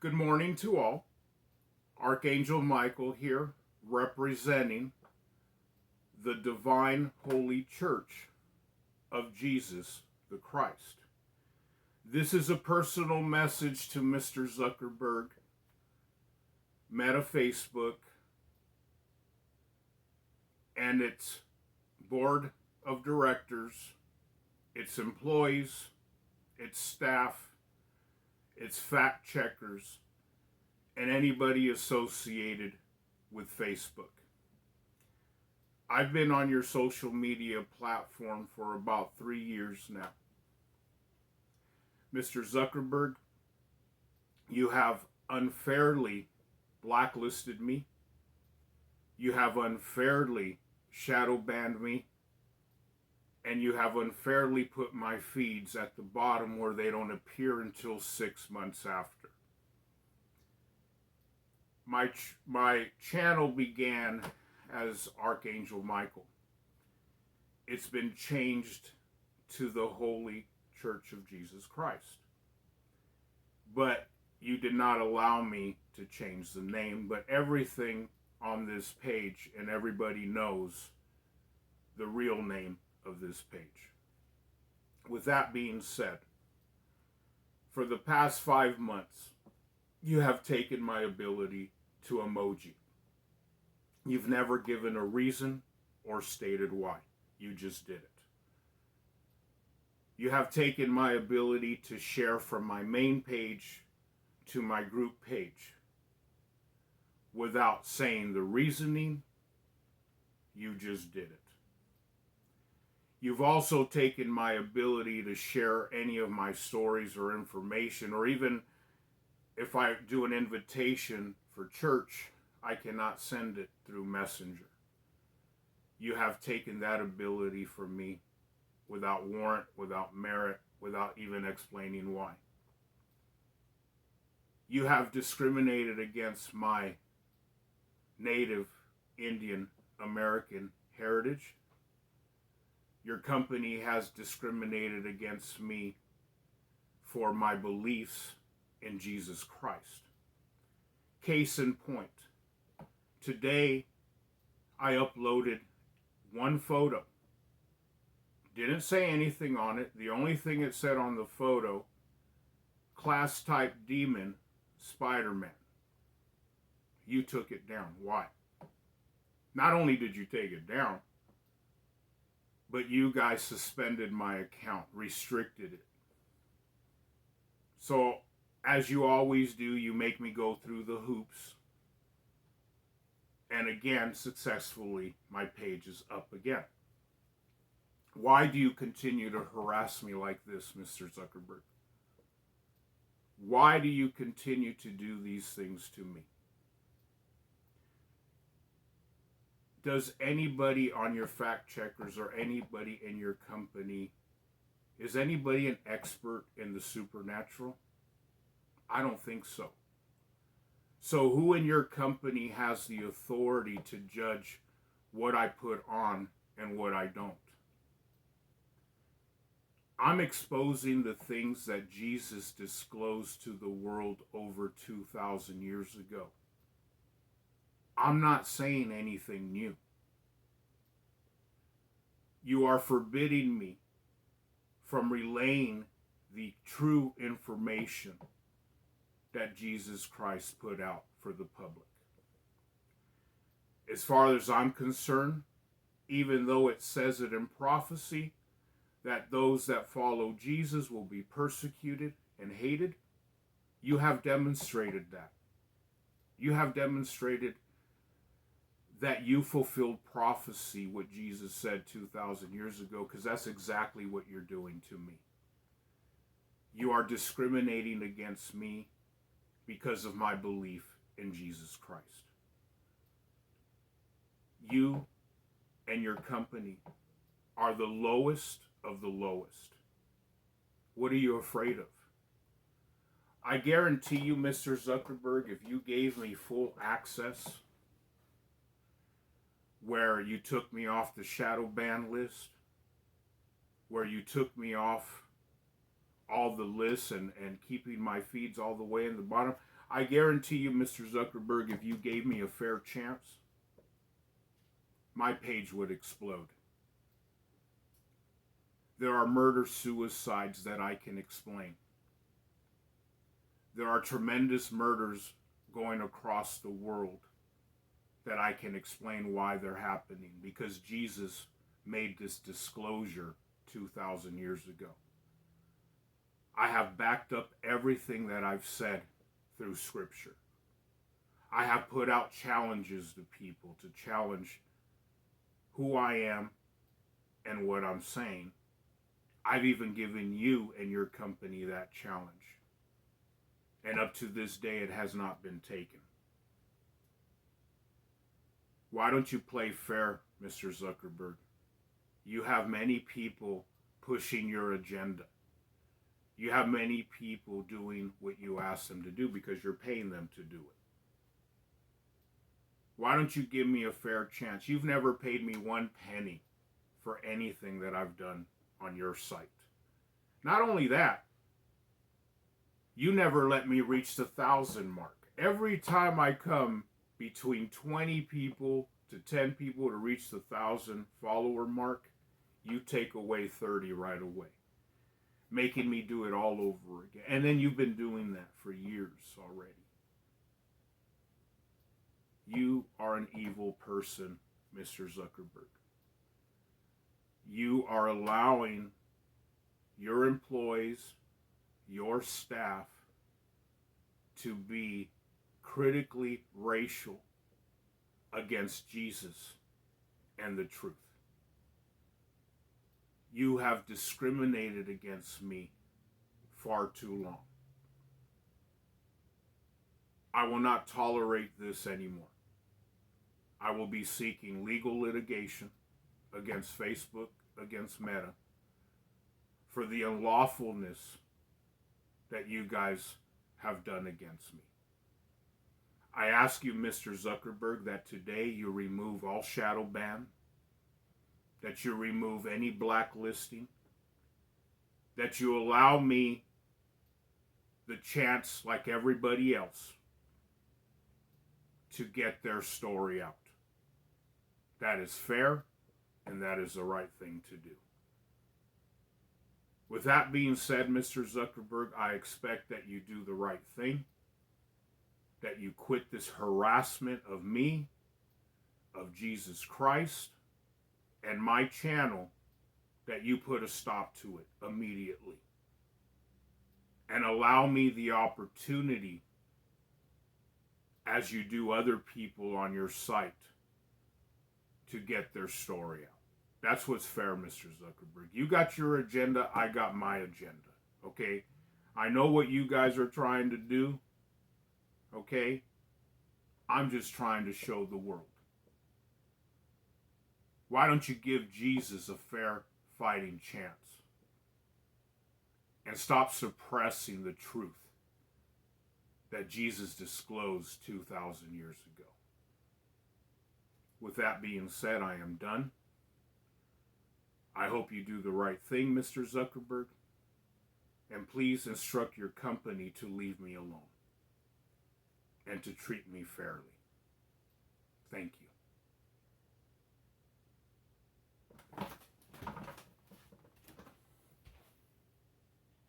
Good morning to all. Archangel Michael here, representing the Divine Holy Church of Jesus the Christ. This is a personal message to Mr. Zuckerberg, Meta Facebook, and its board of directors, its employees, its staff, its fact checkers, and anybody associated with Facebook. I've been on your social media platform for about 3 years now. Mr. Zuckerberg, you have unfairly blacklisted me. You have unfairly shadow banned me. And you have unfairly put my feeds at the bottom where they don't appear until 6 months after. My channel began as Archangel Michael. It's been changed to the Holy Church of Jesus Christ. But you did not allow me to change the name, but everything on this page, and everybody knows the real name of this page. With that being said, for the past 5 months, you have taken my ability to emoji. You've never given a reason or stated why. You just did it. You have taken my ability to share from my main page to my group page without saying the reasoning. You just did it. You've also taken my ability to share any of my stories or information, or even if I do an invitation for church, I cannot send it through Messenger. You have taken that ability from me without warrant, without merit, without even explaining why. You have discriminated against my Native Indian American heritage. Your company has discriminated against me for my beliefs in Jesus Christ. Case in point, today I uploaded one photo. Didn't say anything on it. The only thing it said on the photo, class type demon, Spider-Man. You took it down. Why? Not only did you take it down, but you guys suspended my account, restricted it. So, as you always do, you make me go through the hoops. And again, successfully, my page is up again. Why do you continue to harass me like this, Mr. Zuckerberg? Why do you continue to do these things to me? Does anybody on your fact checkers or anybody in your company, is anybody an expert in the supernatural? I don't think so. So who in your company has the authority to judge what I put on and what I don't? I'm exposing the things that Jesus disclosed to the world over 2,000 years ago. I'm not saying anything new. You are forbidding me from relaying the true information that Jesus Christ put out for the public. As far as I'm concerned, even though it says it in prophecy that those that follow Jesus will be persecuted and hated, you have demonstrated that. You have demonstrated that you fulfilled prophecy, what Jesus said 2,000 years ago, because that's exactly what you're doing to me. You are discriminating against me because of my belief in Jesus Christ. You and your company are the lowest of the lowest. What are you afraid of? I guarantee you, Mr. Zuckerberg, if you gave me full access, where you took me off the shadow ban list, where you took me off all the lists and keeping my feeds all the way in the bottom, I guarantee you, Mr. Zuckerberg, if you gave me a fair chance, my page would explode. There are murder-suicides that I can explain. There are tremendous murders going across the world that I can explain why they're happening, because Jesus made this disclosure 2,000 years ago. I have backed up everything that I've said through Scripture. I have put out challenges to people to challenge who I am and what I'm saying. I've even given you and your company that challenge. And up to this day, it has not been taken. Why don't you play fair, Mr. Zuckerberg? You have many people pushing your agenda. You have many people doing what you ask them to do because you're paying them to do it. Why don't you give me a fair chance? You've never paid me 1 penny for anything that I've done on your site. Not only that, you never let me reach the 1,000 mark. Every time I come between 20 people to 10 people to reach the 1,000 follower mark, you take away 30 right away, making me do it all over again. And then you've been doing that for years already. You are an evil person, Mr. Zuckerberg. You are allowing your employees, your staff, to be critically racial against Jesus and the truth. You have discriminated against me far too long. I will not tolerate this anymore. I will be seeking legal litigation against Facebook, against Meta, for the unlawfulness that you guys have done against me. I ask you, Mr. Zuckerberg, that today you remove all shadow ban, that you remove any blacklisting, that you allow me the chance, like everybody else, to get their story out. That is fair, and that is the right thing to do. With that being said, Mr. Zuckerberg, I expect that you do the right thing, that you quit this harassment of me, of Jesus Christ, and my channel, that you put a stop to it immediately. And allow me the opportunity, as you do other people on your site, to get their story out. That's what's fair, Mr. Zuckerberg. You got your agenda, I got my agenda, okay? I know what you guys are trying to do, okay? I'm just trying to show the world. Why don't you give Jesus a fair fighting chance? And stop suppressing the truth that Jesus disclosed 2,000 years ago. With that being said, I am done. I hope you do the right thing, Mr. Zuckerberg. And please instruct your company to leave me alone and to treat me fairly. Thank you.